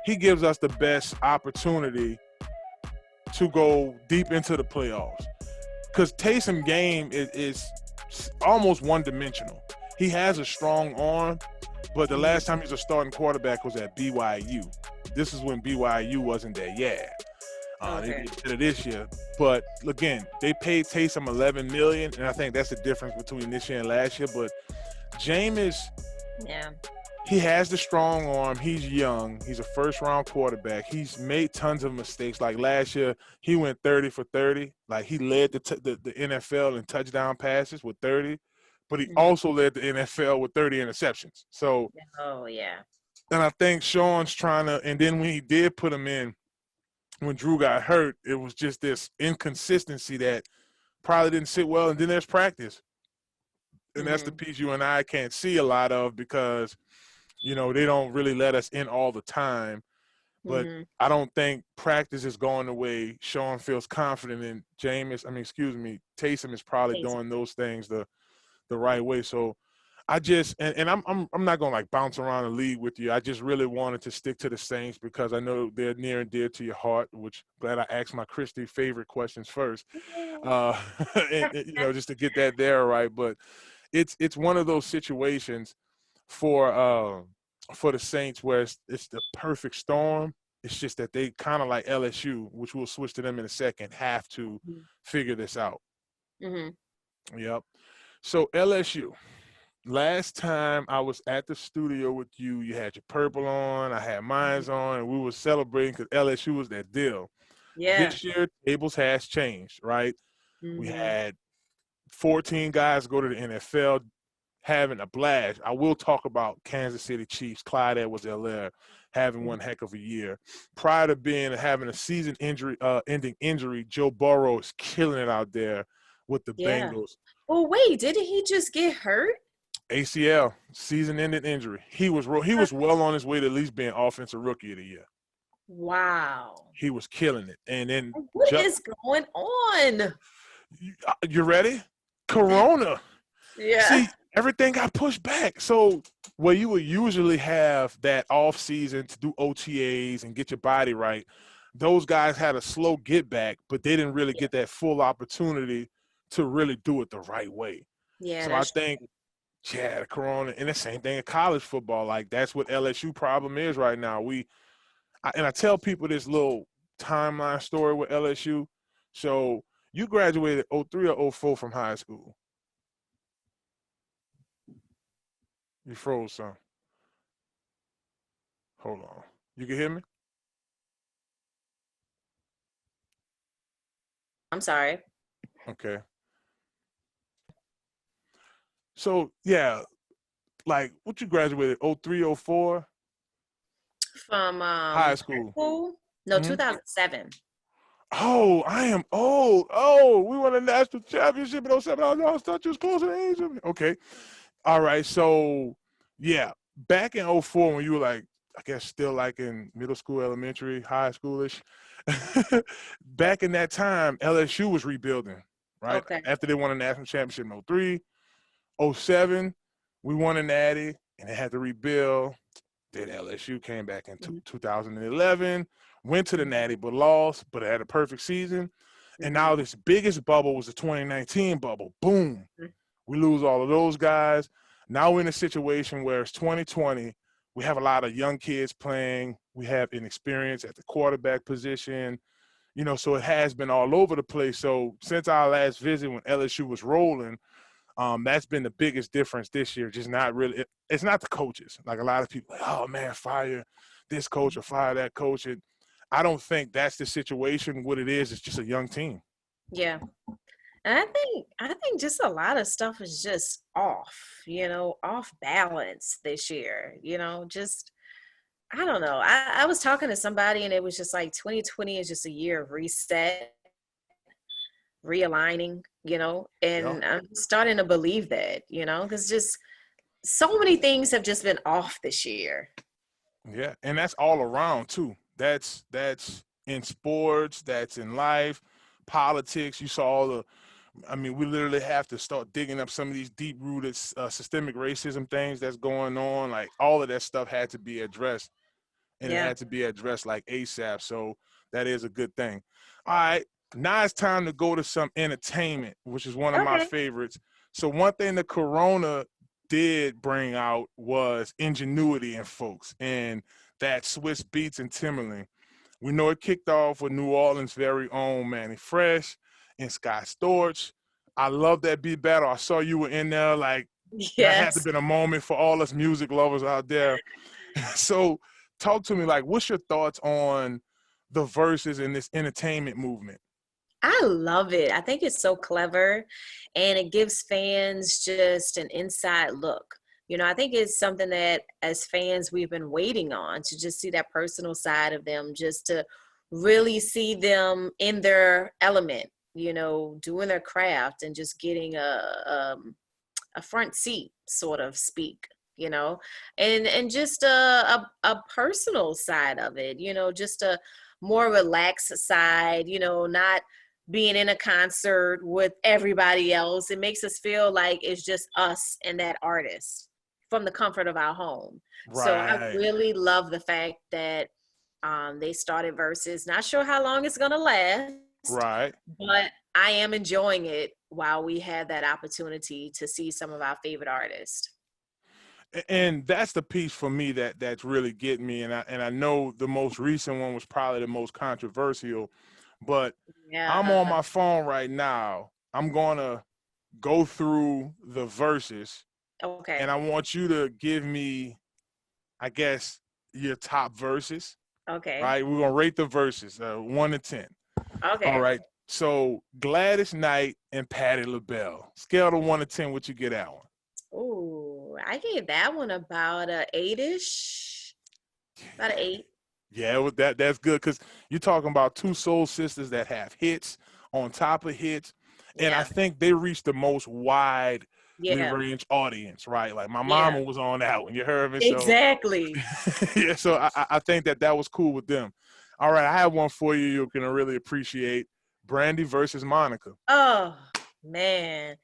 he gives us the best opportunity to go deep into the playoffs. Because Taysom's game is almost one-dimensional. He has a strong arm, but the last time he was a starting quarterback was at BYU. This is when BYU wasn't there yet. They did it this year. But, again, they paid Taysom $11 million, and I think that's the difference between this year and last year. But Jameis, he has the strong arm. He's young. He's a first-round quarterback. He's made tons of mistakes. Like last year, he went 30 for 30. Like, he led the NFL in touchdown passes with 30. But he also led the NFL with 30 interceptions. So, and I think Sean's trying to – and then when he did put him in, when Drew got hurt, it was just this inconsistency that probably didn't sit well. And then there's practice. And that's the piece you and I can't see a lot of because, they don't really let us in all the time. But I don't think practice is going the way Sean feels confident in. Taysom is probably doing those things the right way. So I just and I'm not gonna like bounce around the league with you. I just really wanted to stick to the Saints because I know they're near and dear to your heart, which glad I asked my Kristi favorite questions first. And just to get that there right. But it's one of those situations for the Saints where it's the perfect storm. It's just that they kind of like LSU, which we'll switch to them in a second, have to figure this out. Yep. So LSU, last time I was at the studio with you, you had your purple on, I had mine on, and we were celebrating because LSU was that deal. Yeah. This year, tables has changed, right? We had 14 guys go to the NFL, having a blast. I will talk about Kansas City Chiefs, Clyde Edwards-Helaire, having one heck of a year. Prior to having a season ending injury, Joe Burrow is killing it out there with the Bengals. Well, wait, didn't he just get hurt? ACL, season-ending injury. He was well on his way to at least being offensive rookie of the year. Wow. He was killing it. And then What is going on? you ready? Corona. Yeah. See, everything got pushed back. So where you would usually have that off season to do OTAs and get your body right, those guys had a slow get back, but they didn't really get that full opportunity to really do it the right way. Yeah, So I that's think, yeah, the Corona, and the same thing in college football. Like that's what LSU problem is right now. And I tell people this little timeline story with LSU. So you graduated '03 or '04 from high school. You froze some. Hold on. You can hear me? I'm sorry. Okay. So yeah, like what you graduated '03, '04 From high high school. school? No, Hmm. 2007. Oh, I am old. Oh, we won a national championship in '07. I thought you was closer to age of me. Okay. All right. So yeah, back in '04 when you were like, I guess still like in middle school, elementary, high schoolish. Back in that time, LSU was rebuilding, right? Okay. After they won a national championship in '03. '07, we won a natty and they had to rebuild. Then LSU came back in Mhm. 2011, went to the natty but lost, but had a perfect season. And Mhm. now this biggest bubble was the 2019 bubble. Boom. We lose all of those guys. Now we're in a situation where it's 2020. We have a lot of young kids playing. We have inexperience at the quarterback position. So it has been all over the place. So since our last visit when LSU was rolling, that's been the biggest difference this year. Just not really. It's not the coaches. Like a lot of people, like, oh man, fire this coach or fire that coach. I don't think that's the situation. What it is just a young team. Yeah. And I think just a lot of stuff is just off, off balance this year, just I don't know. I was talking to somebody and it was just like 2020 is just a year of reset, realigning, Yeah, and I'm starting to believe that, because just so many things have just been off this year. yeah, and that's all around too. That's in sports. That's in life, politics. You saw all the. I mean, we literally have to start digging up some of these deep-rooted systemic racism things that's going on. Like all of that stuff had to be addressed, and it Yeah. had to be addressed like ASAP. So that is a good thing. All right, now it's time to go to some entertainment, which is one of my Okay. favorites. So one thing the Corona did bring out was ingenuity in folks, and that Swiss Beats and Timberland. We know it kicked off with New Orleans' very own Manny Fresh and Scott Storch. I love that beat battle. I saw you were in there. Like, that had to Yes. been a moment for all us music lovers out there. So talk to me, like, what's your thoughts on the verses in this entertainment movement? I love it. I think it's so clever and it gives fans just an inside look. I think it's something that as fans we've been waiting on to just see that personal side of them, just to really see them in their element, doing their craft and just getting a front seat, sort of speak, and just a personal side of it, just a more relaxed side, not being in a concert with everybody else. It makes us feel like it's just us and that artist from the comfort of our home. So I Right, really love the fact that they started Versus. Not sure how long it's gonna last, right. but I am enjoying it while we have that opportunity to see some of our favorite artists. And that's the piece for me that's really getting me. And I know the most recent one was probably the most controversial, but I'm on Yeah. my phone right now. I'm gonna go through the verses, and Okay. I want you to give me, I guess, your top verses. Okay. Right? We're gonna rate the verses, 1 to 10. All Okay. right. So Gladys Knight and Patti LaBelle. Scale to 1 to 10. What you get that one? Ooh, I gave that one about a eight-ish. About an eight. Yeah, that's good because you're talking about two soul sisters that have hits on top of hits, and I Yeah. think they reached the most widely Yeah. range audience, right? Like my Yeah. mama was on that one. You heard me? So Exactly. yeah, so I think that was cool with them. All right, I have one for you you're going to really appreciate. Brandy versus Monica. Oh man,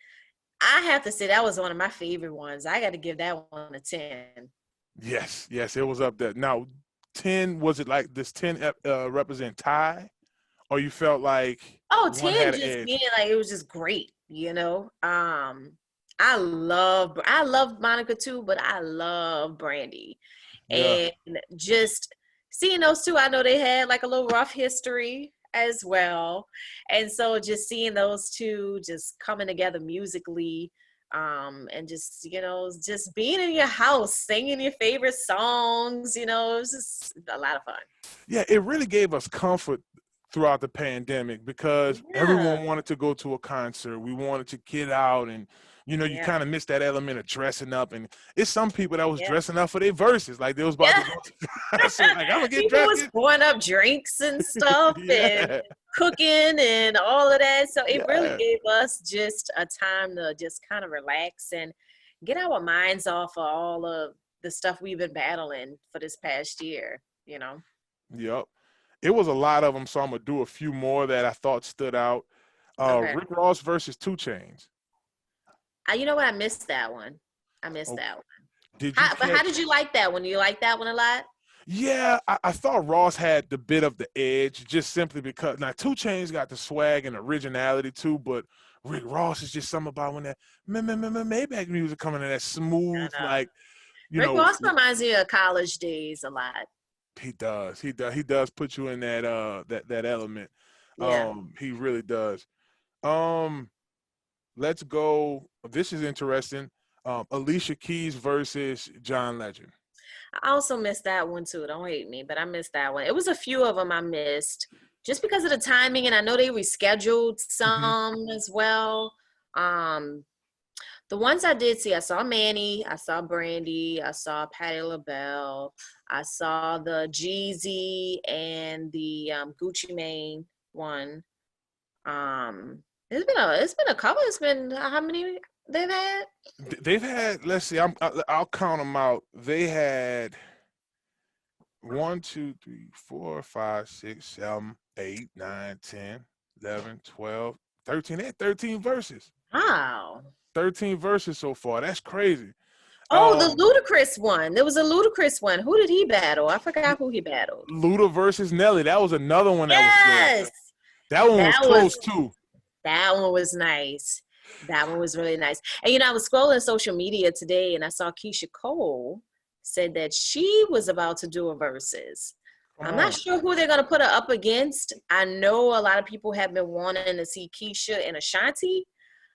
I have to say that was one of my favorite ones. I got to give that one a 10. Yes, yes, it was up there. Now, 10, was it like this 10 represent tie? Or you felt like Oh, one 10 had an just being edge? like it was just great, you know. I love Monica too, but I love Brandy. Yeah. And just seeing those two, I know they had like a little rough history as well. And so just seeing those two just coming together musically, and just, just being in your house, singing your favorite songs, it was just a lot of fun. Yeah, it really gave us comfort throughout the pandemic because Yeah, everyone wanted to go to a concert. We wanted to get out and you yeah, kind of missed that element of dressing up. And it's some people that was yeah. dressing up for their verses, like they was about to Yeah. go to concert. Like, I'm gonna get People dressed. was pouring up drinks and stuff and Yeah, cooking and all of that. So it really yeah, gave us just a time to just kind of relax and get our minds off of all of the stuff we've been battling for this past year. yep. It was a lot of them, so I'm gonna do a few more that I thought stood out. Okay. Rick Ross versus Two Chains. You know what? I missed that one. I missed Okay. that one. Did you But how catch? did you like that one? You like that one a lot? Yeah, I thought Ross had the bit of the edge just simply because now Two Chainz got the swag and originality too, but Rick Ross is just something about when that Maybach music coming in that I smooth, know. like, you Rick know, Ross reminds me of college days a lot. he does put you in that that element. Yeah. He really does. Um, let's go. This is interesting. Alicia Keys versus John Legend. I also missed that one too. Don't hate me, but I missed that one. It was a few of them I missed just because of the timing, and I know they rescheduled Hmm. some as well. Um, the ones I did see, I saw Manny, I saw Brandy, I saw Patti LaBelle, I saw the Jeezy and the Gucci Mane one. It's been a couple. It's been how many they've had? They've had, let's see, I'll count them out. They had 1, 2, 3, 4, 5, 6, 7, 8, 9, 10, 11, 12, 13. They had 13 verses. Wow. 13 verses so far. That's crazy. Oh, the Um, Ludacris one. There was a Ludacris one. Who did he battle? I forgot who he battled. Luda versus Nelly. That was another one that was good. Yes, That one was that close was too. that one was nice. That one was really nice. And I was scrolling social media today, and I saw Keisha Cole said that she was about to do a versus. Come I'm not on. sure who they're gonna put her up against. I know a lot of people have been wanting to see Keisha and Ashanti.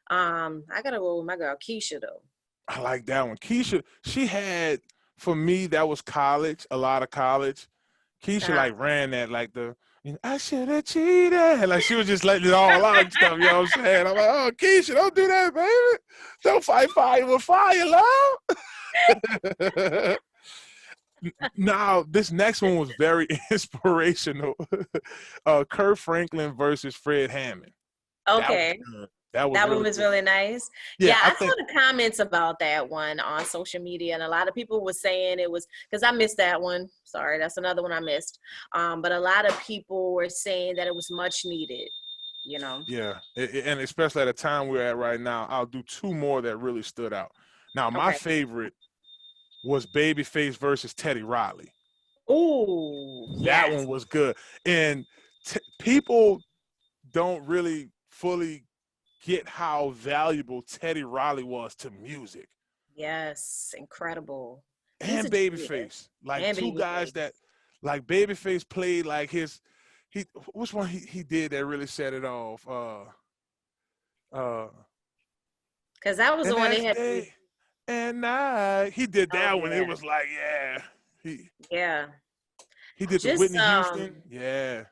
I gotta go with my girl Keisha though. I like that one. Keisha, she had, for me, that was college, a lot of college. Keisha Uh, like ran that like I should have cheated. Like she was just letting it all out and stuff, you know what I'm saying? I'm like, oh Keisha, don't do that, baby. Don't fight fire with fire, love. Now, this next one was very inspirational. Kurt Franklin versus Fred Hammond. That was okay. good. That was That one really was good. really nice. Yeah, Yeah, I I saw think the comments about that one on social media, and a lot of people were saying it was because I missed that one. Sorry, that's another one I missed. But a lot of people were saying that it was much needed. yeah, and especially at the time we're at right now, I'll do two more that really stood out. Now, my Okay. favorite was Babyface versus Teddy Riley. Ooh, That yes, one was good. And people don't really fully get how valuable Teddy Riley was to music yes, incredible. He's and a genius. Babyface. Like And two guys Babyface. that, like Babyface played like he which one he did that really set it off? Uh, Because that was and the one they that's had. day and night. He did Oh, that one. It yeah. was like, yeah. He Yeah. he did the Just Whitney Houston. Yeah.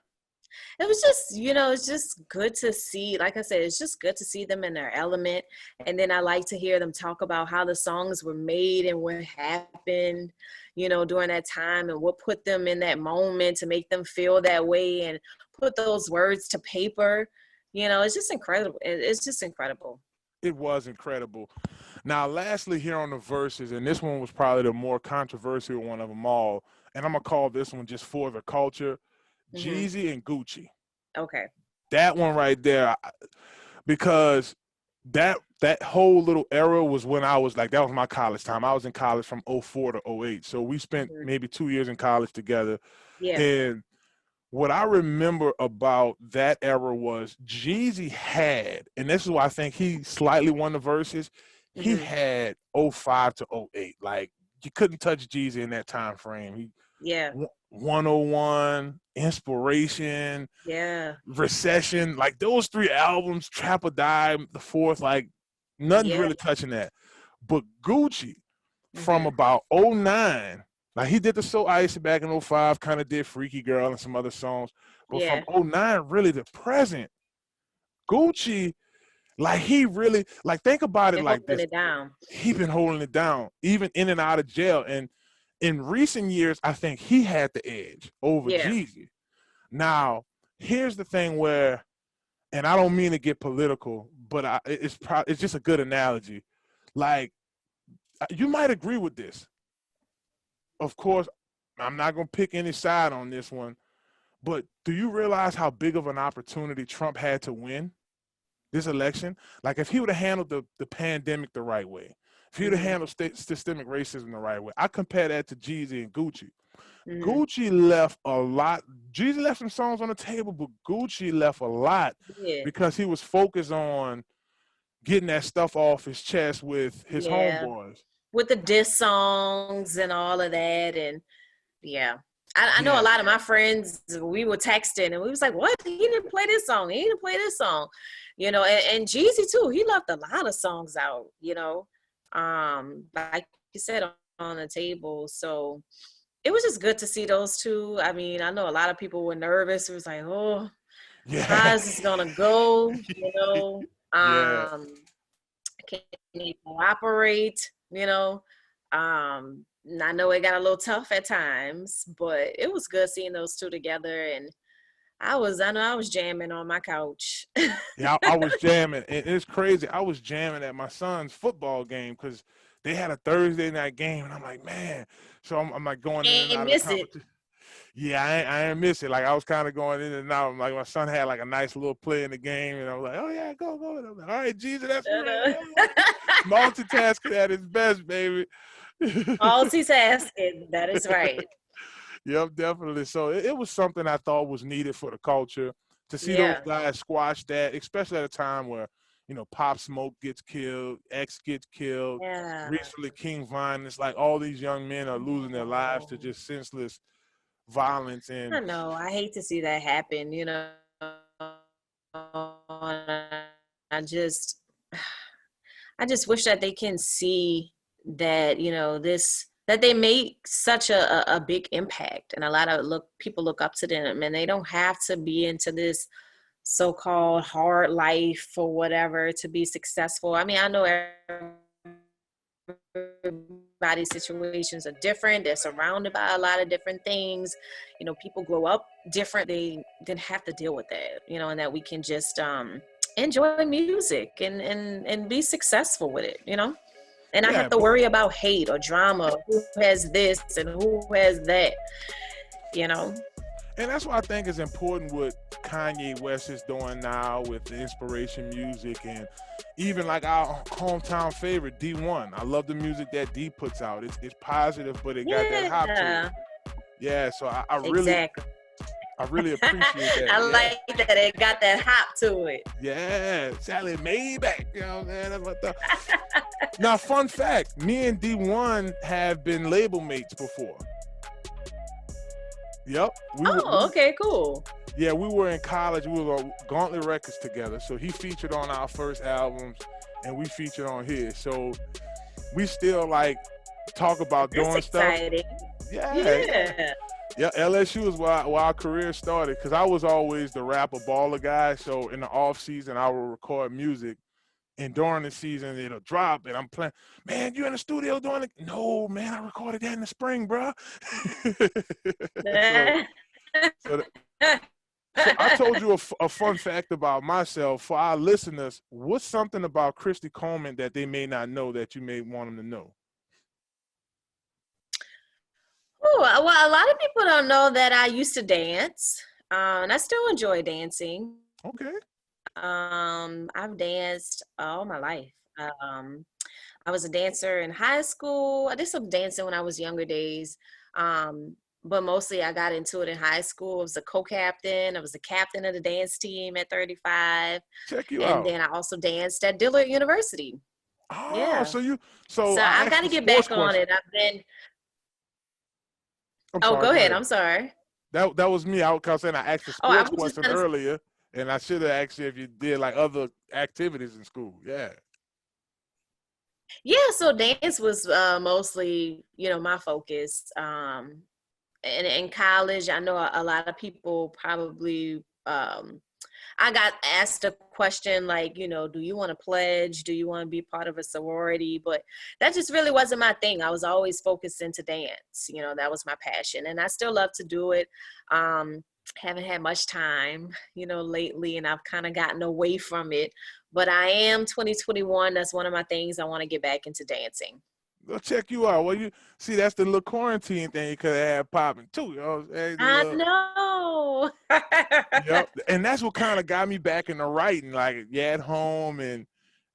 it was just, it's just good to see. Like I said, it's just good to see them in their element. And then I like to hear them talk about how the songs were made and what happened, during that time and what put them in that moment to make them feel that way and put those words to paper. It's just incredible. It's just incredible. It was incredible. Now, lastly, here on the verses, and this one was probably the more controversial one of them all, and I'm gonna call this one just for the culture. Mhm. Jeezy and Gucci. Okay. That one right there, because that whole little era was when I was like, that was my college time. I was in college from '04 to '08. So we spent Mhm. maybe 2 years in college together. Yeah. And what I remember about that era was Jeezy had, and this is why I think he slightly won the verses, he Mhm. had '05 to '08. Like, you couldn't touch Jeezy in that time frame. He Yeah. 101, Inspiration, Yeah. Recession, like those three albums, Trap or Die, the fourth, like nothing's Yeah. really touching that. But Gucci, from Mhm. about '09, like he did the So Icy back in '05, kind of did Freaky Girl and some other songs. But from Yeah. '09 really to present, Gucci, like he really, like think about it They're like holding this. it down. He been holding it down, even in and out of jail. And in recent years, I think he had the edge over Yeah. Jeezy. Now, here's the thing where, and I don't mean to get political, but it's just a good analogy. Like, you might agree with this. Of course, I'm not going to pick any side on this one, but do you realize how big of an opportunity Trump had to win this election? Like, if he would have handled the pandemic the right way, if he would have Mhm. handled systemic racism the right way, I compare that to Jeezy and Gucci. Mhm. Gucci left a lot. Jeezy left some songs on the table, but Gucci left a lot Yeah. because he was focused on getting that stuff off his chest with his Yeah. homeboys. With the diss songs and all of that, and yeah. I know a Yeah, lot of my friends, we were texting and we was like, what? He didn't play this song. He didn't play this song. And Jeezy too, he left a lot of songs out, like you said, on the table. So it was just good to see those two. I mean, I know a lot of people were nervous. It was like, oh, yeah, how is this gonna go? yeah, Can they cooperate? I know it got a little tough at times, but it was good seeing those two together. And I know I was jamming on my couch. yeah. I was jamming, and it's crazy. I was jamming at my son's football game because they had a Thursday night game, and I'm like, man. So I'm like going in and Ain't out of the miss it. competition. Yeah, I ain't miss it. Like, I was kind of going in and out. Like, my son had like a nice little play in the game, and I was like, oh yeah, go. And I'm like, all right, Jesus, that's right. Multitasking at its best, baby. Multitasking. That is right. Yep, definitely. So it was something I thought was needed for the culture to see those Yeah. guys squash that, especially at a time where, Pop Smoke gets killed, X gets killed, Yeah. recently King Vine. It's like all these young men are losing their lives to just senseless violence. I And know. I hate to see that happen. I just I just wish that they can see that, that they make such a big impact, and a lot of people look up to them, and they don't have to be into this so-called hard life or whatever to be successful. I mean, I know everybody's situations are different. They're surrounded by a lot of different things. People grow up different. They didn't have to deal with that, and that we can just enjoy music and be successful with it, and not yeah, have to worry about hate or drama, who has this and who has that, you know. and that's why I think it's important what Kanye West is doing now with the inspiration music, and even like our hometown favorite D1. I love the music that D puts out. It's positive, but it got that hop to it. Yeah, Yeah, so exactly. I really appreciate that. I Yeah. like that it got that hop to it. Yeah, Sally Maybach. You know what I'm saying? That's what the... Now, fun fact, me and D1 have been label mates before. Yep. Okay, cool. Yeah, we were in college. We were on Gauntlet Records together. So he featured on our first albums, and we featured on his. So we still like talk about That's doing exciting. stuff. Yeah. Yeah. Yeah, LSU is where our career started, because I was always the rapper baller guy. So in the off season, I would record music, and during the season it'll drop, and I'm playing. Man, you in the studio doing it? No, man, I recorded that in the spring, bro. so, so I told you a fun fact about myself. For our listeners, what's something about Kristi Coleman that they may not know that you may want them to know? Oh, well, a lot of people don't know that I used to dance. And I still enjoy dancing. Okay. I've danced all my life. Um, I was a dancer in high school. I did some dancing when I was younger days. Um, but mostly I got into it in high school. I was a co-captain. I was the captain of the dance team at 35. Check you And out. then I also danced at Dillard University. Oh, Yeah. so So I I've asked got the to get sports back on question. it. I've been, I'm oh, sorry, go go ahead. ahead. I'm sorry. That was me. I was saying I asked the Oh, I sports was just question going to, earlier, and I should have asked you if you did like other activities in school. Yeah. yeah, so dance was mostly, my focus. And in college, I know a lot of people probably I got asked a question like, do you want to pledge? Do you want to be part of a sorority? But that just really wasn't my thing. I was always focused into dance. That was my passion. And I still love to do it. Haven't had much time, lately, and I've kind of gotten away from it. But I am 2021. That's one of my things. I want to get back into dancing. They'll check you out. Well, you see, that's the little quarantine thing you could have had popping too. You know what I'm saying? The I little, know. yep. And that's what kind of got me back into writing. Like, yeah, at home and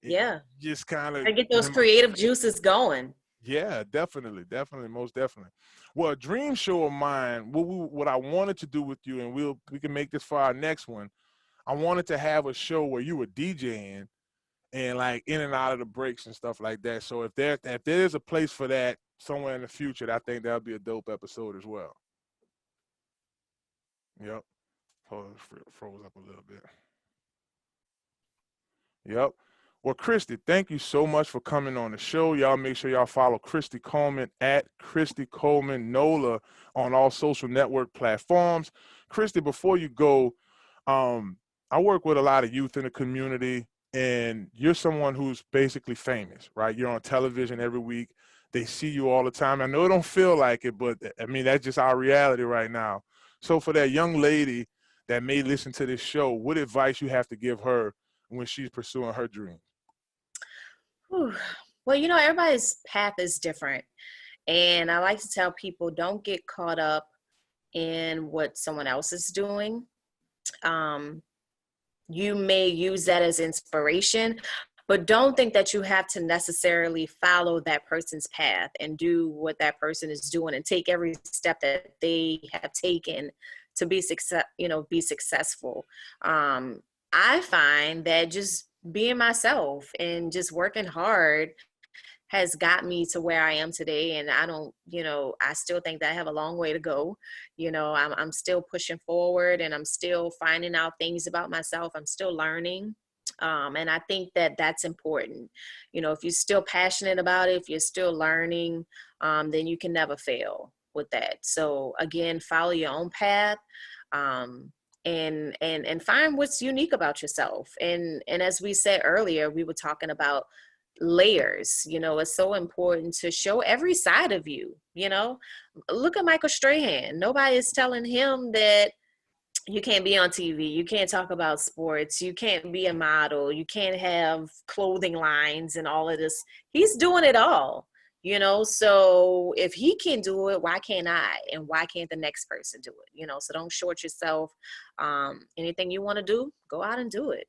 it Yeah. just kind of, I get those creative juices going. yeah, definitely, most definitely. Well, a dream show of mine, what I wanted to do with you, and we can make this for our next one. I wanted to have a show where you were DJing and like in and out of the breaks and stuff like that. So if there is a place for that somewhere in the future, I think that'll be a dope episode as well. Yep. Hold on, froze up a little bit. Yep. Well, Kristi, thank you so much for coming on the show. Y'all make sure y'all follow Kristi Coleman at Kristi Coleman NOLA on all social network platforms. Kristi, before you go, um, I work with a lot of youth in the community, and you're someone who's basically famous, right? You're on television every week. They see you all the time. I know it don't feel like it, but I mean, that's just our reality right now. So for that young lady that may listen to this show, what advice you have to give her when she's pursuing her dream? Whew. Well, everybody's path is different. And I like to tell people don't get caught up in what someone else is doing. Um, you may use that as inspiration, but don't think that you have to necessarily follow that person's path and do what that person is doing and take every step that they have taken to be successful. I find that just being myself and just working hard has got me to where I am today. And I don't, I still think that I have a long way to go. I'm still pushing forward and I'm still finding out things about myself. I'm still learning. And I think that that's important. If you're still passionate about it, if you're still learning, then you can never fail with that. So again, follow your own path. And find what's unique about yourself. And as we said earlier, we were talking about layers. It's so important to show every side of you. Look at Michael Strahan. Nobody is telling him that you can't be on TV, you can't talk about sports, you can't be a model, you can't have clothing lines and all of this. He's doing it all. So if he can do it, why can't I? And why can't the next person do it? So don't short yourself. Anything you want to do, go out and do it.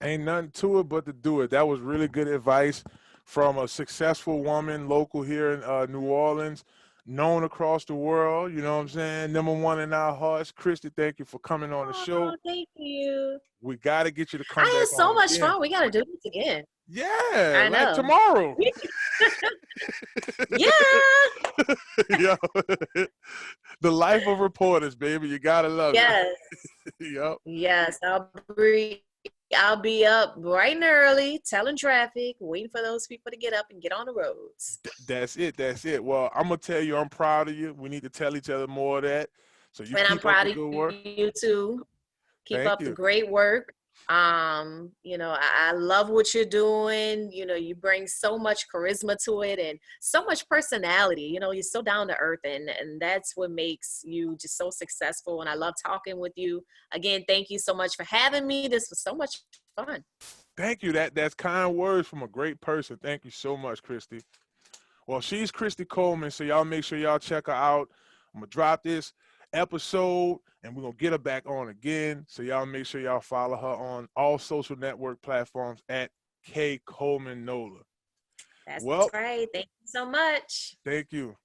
Ain't nothing to it but to do it. That was really good advice from a successful woman local here in New Orleans, known across the world. You know what I'm saying? Number one in our hearts. Kristi, thank you for coming on the show. Oh, thank you. We got to get you to I come had back so on much again. fun. We got to do this again. Yeah, I like know. tomorrow. Yeah. Yo, the life of reporters, baby. You got to love Yes. it. Yep. Yes. I'll be up bright and early, telling traffic, waiting for those people to get up and get on the roads. That's it. That's it. Well, I'm going to tell you, I'm proud of you. We need to tell each other more of that. So you And I'm keep up proud the of good work. you too. Keep Thank up the you. great work. I love what you're doing. You bring so much charisma to it and so much personality. You're so down to earth, and that's what makes you just so successful. And I love talking with you. Again, thank you so much for having me. This was so much fun. Thank you. That's kind words from a great person. Thank you so much, Kristi. Well, she's Kristi Coleman, so y'all make sure y'all check her out. I'm going to drop this. episode, and we're going to get her back on again. So y'all make sure y'all follow her on all social network platforms at K. Coleman Nola. That's right. Thank you so much. Thank you.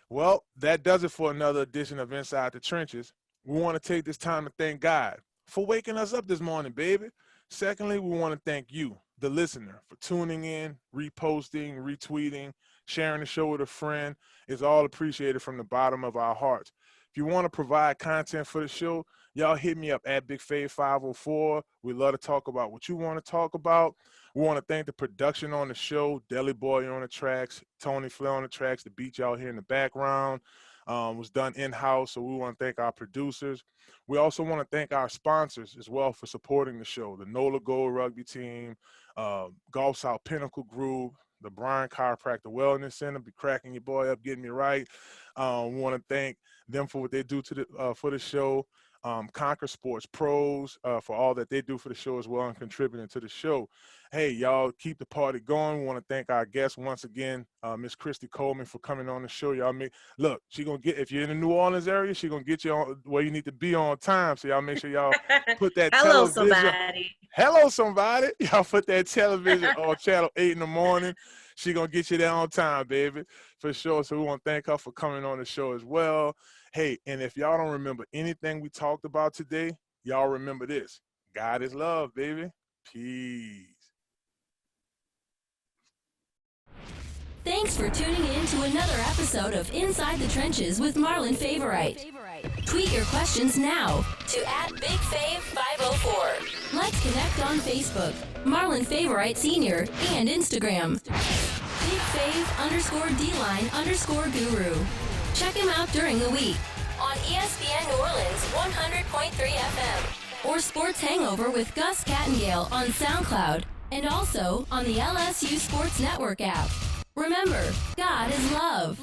Well, that does it for another edition of Inside the Trenches. We want to take this time to thank God for waking us up this morning, baby. Secondly, we want to thank you, the listener, for tuning in, reposting, retweeting, sharing the show with a friend. It's all appreciated from the bottom of our hearts. If you want to provide content for the show, y'all hit me up at Big Fave 504. We love to talk about what you want to talk about. We want to thank the production on the show, Deli Boy on the tracks, Tony Flair on the tracks, the beat y'all hear in the background was done in-house, so we want to thank our producers. We also want to thank our sponsors as well for supporting the show, the NOLA Gold Rugby Team, Golf South Pinnacle Group, the Brian Chiropractor Wellness Center, be cracking your boy up, getting me right. We want to thank them for what they do to the for the show. Conquer Sports Pros for all that they do for the show as well and contributing to the show. Hey, y'all, keep the party going. We want to thank our guest once again, Miss Kristi Coleman, for coming on the show. Y'all look, she gonna get, if you're in the New Orleans area, she gonna get you on where you need to be on time. So y'all make sure y'all put that Hello, television. somebody. Hello, somebody. Y'all put that television on channel 8 in the morning. She gonna get you there on time, baby, for sure. So we want to thank her for coming on the show as well. Hey, and if y'all don't remember anything we talked about today, y'all remember this. God is love, baby. Peace. Thanks for tuning in to another episode of Inside the Trenches with Marlon Favorite. Tweet your questions now to @BigFave504. Let's connect on Facebook, Marlon Favorite Senior, and Instagram, BigFave_D-line_guru. Check him out during the week on ESPN New Orleans 100.3 FM or Sports Hangover with Gus Kattengale on SoundCloud and also on the LSU Sports Network app. Remember, God is love.